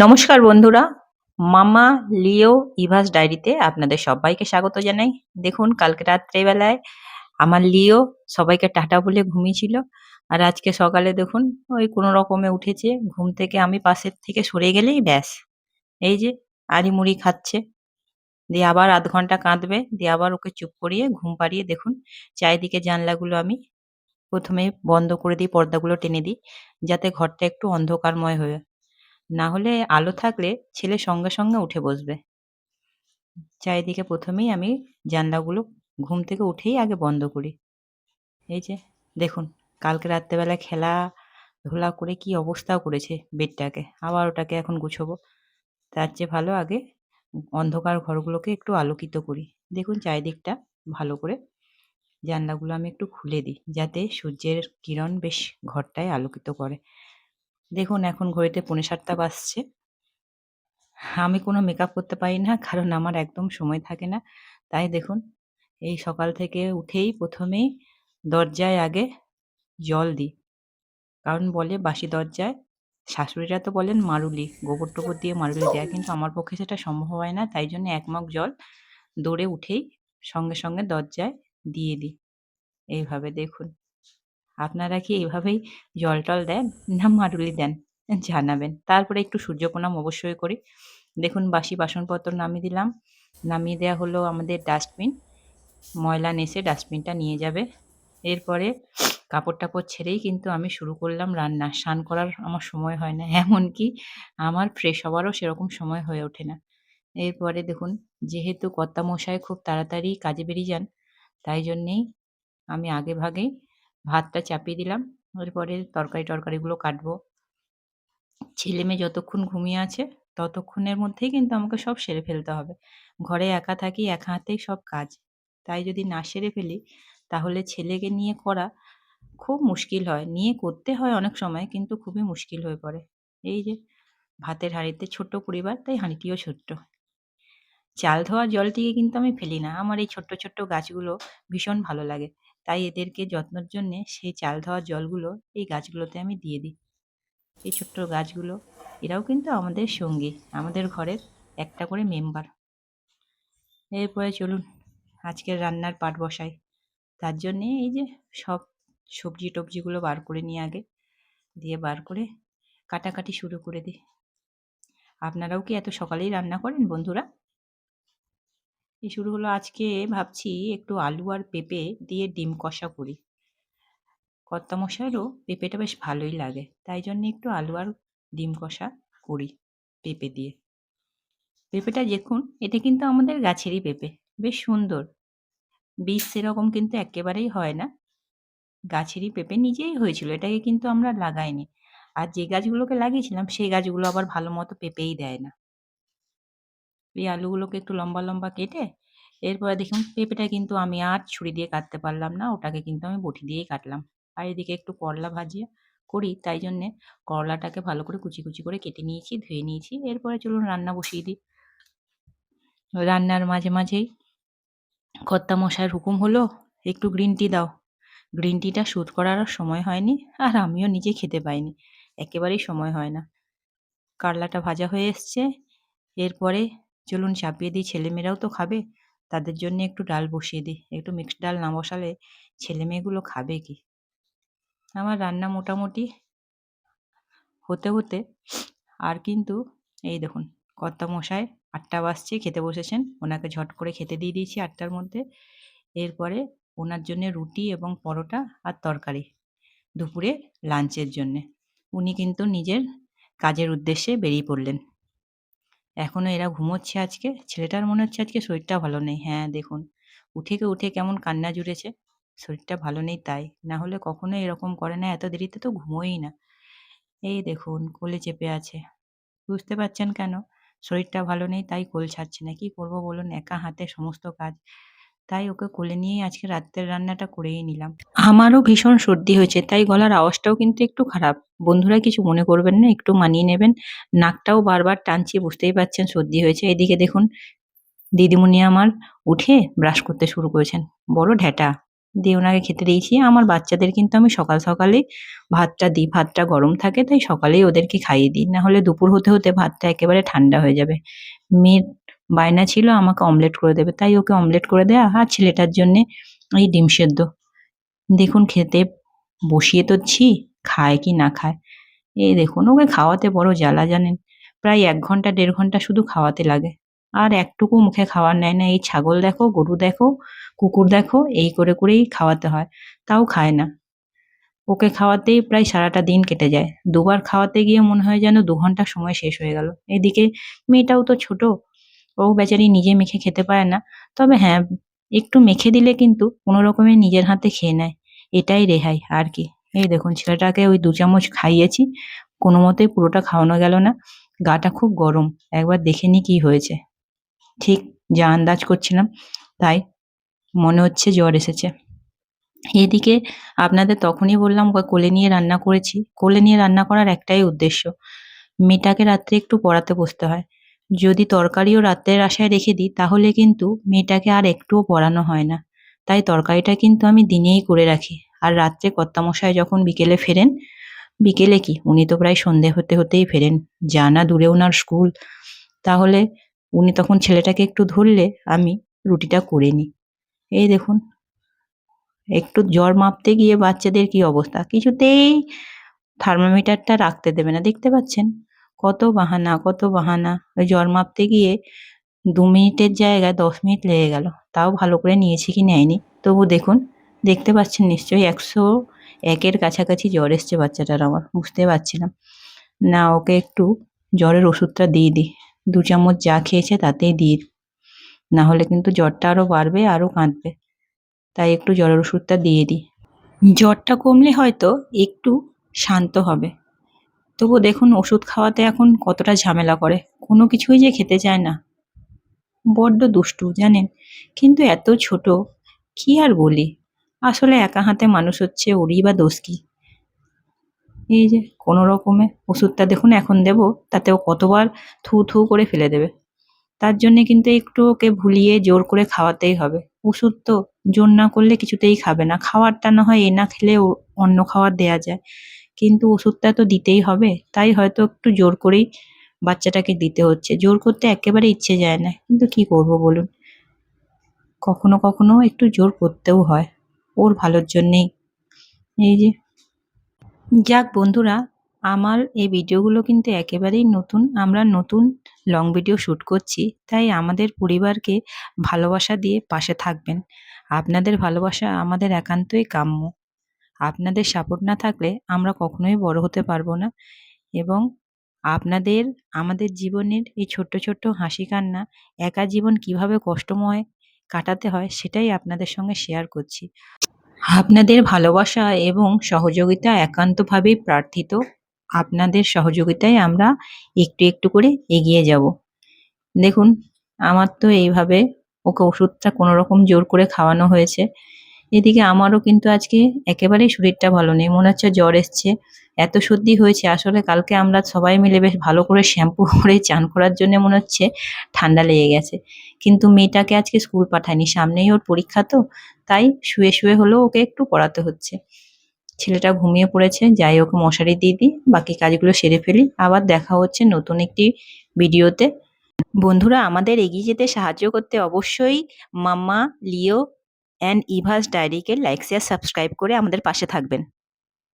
নমস্কার বন্ধুরা, মামা লিও ইভাস ডায়েরিতে আপনাদের সবাইকে স্বাগত জানাই। দেখুন কালকে রাত্রেবেলায় আমার লিও সবাইকে টাটা বলে ঘুমিয়েছিল। আর আজকে সকালে দেখুন ওই কোনো রকমে উঠেছে ঘুম থেকে, আমি পাশের থেকে সরে গেলেই ব্যাস এই যে আড়িমুড়ি খাচ্ছে, দিয়ে আবার আধ ঘন্টা কাঁদবে, দিয়ে আবার ওকে চুপ করিয়ে ঘুম পাড়িয়ে দেখুন চারিদিকে জানলাগুলো আমি প্রথমে বন্ধ করে দিই, পর্দাগুলো টেনে দিই যাতে ঘরটা একটু অন্ধকারময় হয়ে, না হলে আলো থাকলে ছেলে সঙ্গে সঙ্গে উঠে বসবে। চারিদিকে প্রথমেই আমি জানলাগুলো ঘুম থেকে উঠেই আগে বন্ধ করি। এই যে দেখুন কালকে রাত্রেবেলা খেলাধুলা করে কি অবস্থা করেছে বেডটাকে, আবার ওটাকে এখন গুছোবো। তার চেয়ে ভালো আগে অন্ধকার ঘরগুলোকে একটু আলোকিত করি। দেখুন চারিদিকটা ভালো করে জানলাগুলো আমি একটু খুলে দিই যাতে সূর্যের কিরণ বেশ ঘরটায় আলোকিত করে। দেখুন এখন ঘড়িতে 7:45 বাজছে। আমি কোনো মেকআপ করতে পারি না, কারণ আমার একদম সময় থাকে না। তাই দেখুন এই সকাল থেকে উঠেই প্রথমেই দরজায় আগে জল দিই। কারণ বলে বাসি দরজায়, শাশুড়িরা তো বলেন মারুলি, গোবর-টোবর দিয়ে মারুলি দেয়া, কিন্তু আমার পক্ষে সেটা সম্ভব হয় না। তাই জন্য ১ মগ জল দৌড়ে উঠেই সঙ্গে সঙ্গে দরজায় দিয়ে দিই। এইভাবে দেখুন। আপনারা কি এইভাবেই জল-টল দেন না মারুলি দেন? জানাবেন। তারপরে একটু সূর্য প্রণাম অবশ্যই করি। দেখুন বাসি বাসনপত্র নামিয়ে দিলাম। নামিয়ে দেয়া হলো আমাদের ডাস্টবিন। ময়লা নেসে ডাস্টবিনটা নিয়ে যাবে। এরপরে কাপড়-টাপড় ছেড়েই কিন্তু আমি শুরু করলাম রান্না। স্নান করার আমার সময় হয় না। এমনকি আমার ফ্রেশ হওয়ারও সেরকম সময় হয়ে ওঠে না। এরপরে দেখুন যেহেতু কর্তামশাই খুব তাড়াতাড়ি কাজে বেরিয়ে যান, তাই জন্যেই আমি আগেভাগেই ভাতটা চাপিয়ে দিলাম। এরপরে তরকারিগুলো কাটবো। ছেলেমেয়ে যতক্ষণ ঘুমিয়ে আছে ততক্ষণের মধ্যেই কিন্তু আমাকে সব সেরে ফেলতে হবে। ঘরে একা থাকি, একা হাতেই সব কাজ। তাই যদি না সেরে ফেলি তাহলে ছেলেকে নিয়ে করা খুব মুশকিল হয়। নিয়ে করতে হয় অনেক সময়, কিন্তু খুবই মুশকিল হয়ে পড়ে। এই যে ভাতের হাঁড়িতে, ছোট্ট পরিবার তাই হাঁড়িটিও ছোট্ট। চাল ধোয়া জলটিকে কিন্তু আমি ফেলি না। আমার এই ছোট্ট ছোট্ট গাছগুলো ভীষণ ভালো লাগে। তাই এদেরকে যত্নের জন্যে সেই চাল ধোয়া জলগুলো এই গাছগুলোতে আমি দিয়ে দিই। এই ছোট্ট গাছগুলো এরাও কিন্তু আমাদের সঙ্গী, আমাদের ঘরের একটা করে মেম্বার। এরপরে চলুন আজকের রান্নার পাট বসাই। তার জন্যে এই যে সব সবজি-টবজিগুলো বার করে নিই আগে। দিয়ে বার করে কাটাকাটি শুরু করে দিই। আপনারাও কি এত সকালেই রান্না করেন বন্ধুরা? এই শুরু হলো, আজকে ভাবছি একটু আলু আর পেঁপে দিয়ে ডিম কষা করি। কর্তামশাইয়েরও পেঁপেটা বেশ ভালোই লাগে। তাই জন্যে একটু আলু আর ডিম কষা করি পেঁপে দিয়ে। পেঁপেটা দেখুন, এটা কিন্তু আমাদের গাছেরই পেঁপে। বেশ সুন্দর। বীজ সেরকম কিন্তু এক্কেবারেই হয় না। গাছেরই পেঁপে নিজেই হয়েছিল। এটাকে কিন্তু আমরা লাগাইনি। আর যে গাছগুলোকে লাগিয়েছিলাম সেই গাছগুলো আবার ভালো মতো পেঁপেই দেয় না। এই আলুগুলোকে একটু লম্বা লম্বা কেটে এরপরে দেখুন পেঁপেটা কিন্তু আমি আর ছুরি দিয়ে কাটতে পারলাম না। ওটাকে কিন্তু আমি বটি দিয়েই কাটলাম। আর এদিকে একটু করলা ভাজিয়া করি, তাই জন্যে করলাটাকে ভালো করে কুচি কুচি করে কেটে নিয়েছি, ধুয়ে নিয়েছি। এরপরে চলুন রান্না বসিয়ে দিই। রান্নার মাঝে মাঝেই কর্তামশাইয়ের হুকুম হলো, একটু গ্রিন টি দাও। গ্রিন টিটা শুট করার আর সময় হয়নি, আর আমিও নিজে খেতে পাইনি। একেবারেই সময় হয় না। কারলাটা ভাজা হয়ে এসছে। এরপরে চলুন চাপিয়ে দিই, ছেলেমেয়েরাও তো খাবে। তাদের জন্যে একটু ডাল বসিয়ে দিই। একটু মিক্সড ডাল না বসালে ছেলেমেয়েগুলো খাবে কি? আমার রান্না মোটামুটি হতে হতে আর কিন্তু এই দেখুন কর্তামশাই ৮টা বাজছে, খেতে বসেছেন। ওনাকে ঝট করে খেতে দিয়ে দিয়েছি ৮টার মধ্যে। এরপরে ওনার জন্যে রুটি এবং পরোটা আর তরকারি দুপুরে লাঞ্চের জন্যে। উনি কিন্তু নিজের কাজের উদ্দেশ্যে বেরিয়ে পড়লেন। এখনো এরা ঘুমোচ্ছে আজকে। ছেলেটার মনে হচ্ছে আজকে শরীরটা ভালো নেই। হ্যাঁ, দেখুন উঠে কেমন কান্না জুড়েছে। শরীরটা ভালো নেই তাই। না হলে কখনোই এরকম করে না, এত দেরিতে তো ঘুমোয়ই না। এই দেখুন কোলে চেপে আছে। বুঝতে পারছেন কেন? শরীরটা ভালো নেই তাই কোল ছাড়ছে না। কি করব বলুন? একা হাতে সমস্ত কাজ। তাই ওকে কোলে নিয়েই আজকে রাত্রের রান্নাটা করেই নিলাম। আমারও ভীষণ সর্দি হয়েছে, তাই গলার আওয়াজটাও কিন্তু একটু খারাপ। বন্ধুরা কিছু মনে করবেন না, একটু মানিয়ে নেবেন। নাকটাও বারবার টানছি, বুঝতেই পারছেন সর্দি হয়েছে। এদিকে দেখুন দিদিমণি আমার উঠে ব্রাশ করতে শুরু করেছেন। বড় ঢ্যাঁটা। দিয়ে ওনাকে খেতে দিয়েছি। আমার বাচ্চাদের কিন্তু আমি সকাল সকালেই ভাতটা দিই, ভাতটা গরম থাকে তাই সকালেই ওদেরকে খাইয়ে দিই, না হলে দুপুর হতে হতে ভাতটা একেবারে ঠান্ডা হয়ে যাবে। মেয়ের বায়না ছিল আমাকে অমলেট করে দেবে, তাই ওকে অমলেট করে দেয়া, আর ছেলেটার জন্যে এই ডিম সেদ্ধ। দেখুন খেতে বসিয়ে তোছি, খায় কি না খায়। এই দেখুন ওকে খাওয়াতে বড় জ্বালা জানেন, প্রায় ১ ঘন্টা ১.৫ ঘন্টা শুধু খাওয়াতে লাগে। আর একটুকু মুখে খাবার নেয় না। এই ছাগল দেখো, গরু দেখো, কুকুর দেখো, এই করে করেই খাওয়াতে হয়, তাও খায় না। ওকে খাওয়াতেই প্রায় সারাটা দিন কেটে যায়। দুবার খাওয়াতে গিয়ে মনে হয় যেন ২ ঘন্টা সময় শেষ হয়ে গেল। এদিকে মেয়েটাও তো ছোট, ও বেচারি নিজে মেখে খেতে পারে না। তবে হ্যাঁ, একটু মেখে দিলে কিন্তু কোনো রকমে নিজের হাতে খেয়ে নেয়। এটাই রেহাই আর কি। এই দেখুন ছেলেটাকে ওই ২ চামচ খাইয়েছি। কোনোমতেই পুরোটা খাওয়ানো গেল না। গাটা খুব গরম। একবার দেখে নিই কি হয়েছে। ঠিক যা আন্দাজ করছিলাম তাই, মনে হচ্ছে জ্বর এসেছে। এদিকে আপনাদের তখনই বললাম ওকে কোলে নিয়ে রান্না করেছি। কোলে নিয়ে রান্না করার একটাই উদ্দেশ্য, মেয়েটাকে রাত্রে একটু পড়াতে বসতে হয়। যদি তরকারিও রাত্রের আশায় রেখে দিই তাহলে কিন্তু মেয়েটাকে আর একটুও পড়ানো হয় না। তাই তরকারিটা কিন্তু আমি দিনেই করে রাখি। আর রাত্রে কর্তামশাই যখন বিকেলে ফেরেন, বিকেলে কি উনি তো প্রায় সন্ধে হতে হতেই ফেরেন, যা না দূরে ওনার স্কুল, তাহলে উনি তখন ছেলেটাকে একটু ধরলে আমি রুটিটা করে নিই। এই দেখুন একটু জ্বর মাপতে গিয়ে বাচ্চাদের কি অবস্থা, কিছুতেই থার্মোমিটারটা রাখতে দেবে না, দেখতে পাচ্ছেন? কত বাহানা, কত বাহানা। ওই জ্বর মাপতে গিয়ে ২ মিনিটের জায়গায় ১০ মিনিট লেগে গেল। তাও ভালো করে নিয়েছে কি নেয়নি। তবু দেখুন, দেখতে পাচ্ছেন নিশ্চয়ই ১০১ এর কাছাকাছি জ্বর এসছে বাচ্চাটার আমার। বুঝতে পারছিলাম। না ওকে একটু জ্বরের ওষুধটা দিয়ে দিই। ২ চামচ যা খেয়েছে তাতেই দিই। না হলে কিন্তু জ্বরটা আরো বাড়বে, আরো কাঁদবে। তাই একটু জ্বরের ওষুধটা দিয়ে দিই। জ্বরটা কমলে হয়তো একটু শান্ত হবে। তবু দেখুন ওষুধ খাওয়াতে এখন কতটা ঝামেলা করে। কোনো কিছুই যে খেতে চায় না। বড্ড দুষ্টু জানেন? কিন্তু এত ছোট, কি আর বলি। আসলে একা হাতে মানুষ হচ্ছে, ওরই বা দোষ কি? এই যে কোনো রকমে ওষুধটা দেখুন এখন দেবো, তাতে ও কতবার থু, থু করে ফেলে দেবে। তার জন্যে কিন্তু একটু ওকে ভুলিয়ে জোর করে খাওয়াতেই হবে। ওষুধ তো জোর না করলে কিছুতেই খাবে না। খাবারটা না হয় এ না খেলেও অন্য খাবার দেয়া যায়। কিন্তু ওষুধটা তো দিতেই হবে। তাই হয়তো একটু জোর করেই বাচ্চাটাকে দিতে হচ্ছে। জোর করতে একেবারে ইচ্ছে যায় না। কিন্তু কি করব বলুন? কখনো, কখনো একটু জোর করতেও হয়। ওর ভালোর জন্যেই। এই যে যাক বন্ধুরা, আমার এই ভিডিওগুলো কিন্তু একেবারেই নতুন। আমরা নতুন লং ভিডিও শ্যুট করছি। তাই আমাদের পরিবারকে ভালোবাসা দিয়ে পাশে থাকবেন। আপনাদের ভালোবাসা আমাদের একান্তই কাম্য। আপনাদের সাপোর্ট না থাকলে আমরা কখনোই বড় হতে পারবো না, এবং আপনাদের আমাদের জীবনের এই ছোট্ট, ছোট্ট হাসি কান্না, একা জীবন কিভাবে কষ্টময় কাটাতে হয় সেটাই আপনাদের সঙ্গে শেয়ার করছি। আপনাদের ভালোবাসা এবং সহযোগিতা একান্তভাবেই প্রার্থিত। আপনাদের সহযোগিতায় আমরা একটু, একটু করে এগিয়ে যাব। দেখুন আমার তো এইভাবে ওকে ওষুধটা কোনোরকম জোর করে খাওয়ানো হয়েছে। এদিকে আমারও কিন্তু আজকে একেবারেই শরীরটা ভালো নেই। মনে হচ্ছে জ্বর এসছে। এত সর্দি হয়েছে, আসলে কালকে আমরা সবাই মিলে বেশ ভালো করে শ্যাম্পু করে চান করার জন্যে মনে হচ্ছে ঠান্ডা লেগে গেছে। কিন্তু মেয়েটাকে আজকে স্কুল পাঠাইনি। সামনেই ওর পরীক্ষা তো, তাই শুয়ে, শুয়ে হলেও ওকে একটু পড়াতে হচ্ছে। ছেলেটা ঘুমিয়ে পড়েছে। যাই ওকে মশারি দিয়ে দিই, বাকি কাজগুলো সেরে ফেলি। আবার দেখা হচ্ছে নতুন একটি ভিডিওতে। বন্ধুরা আমাদের এগিয়ে যেতে সাহায্য করতে অবশ্যই মাম্মা, লিও অ্যান্ড ইভাস ডায়েরিকে লাইক, শেয়ার, সাবস্ক্রাইব করে আমাদের পাশে থাকবেন।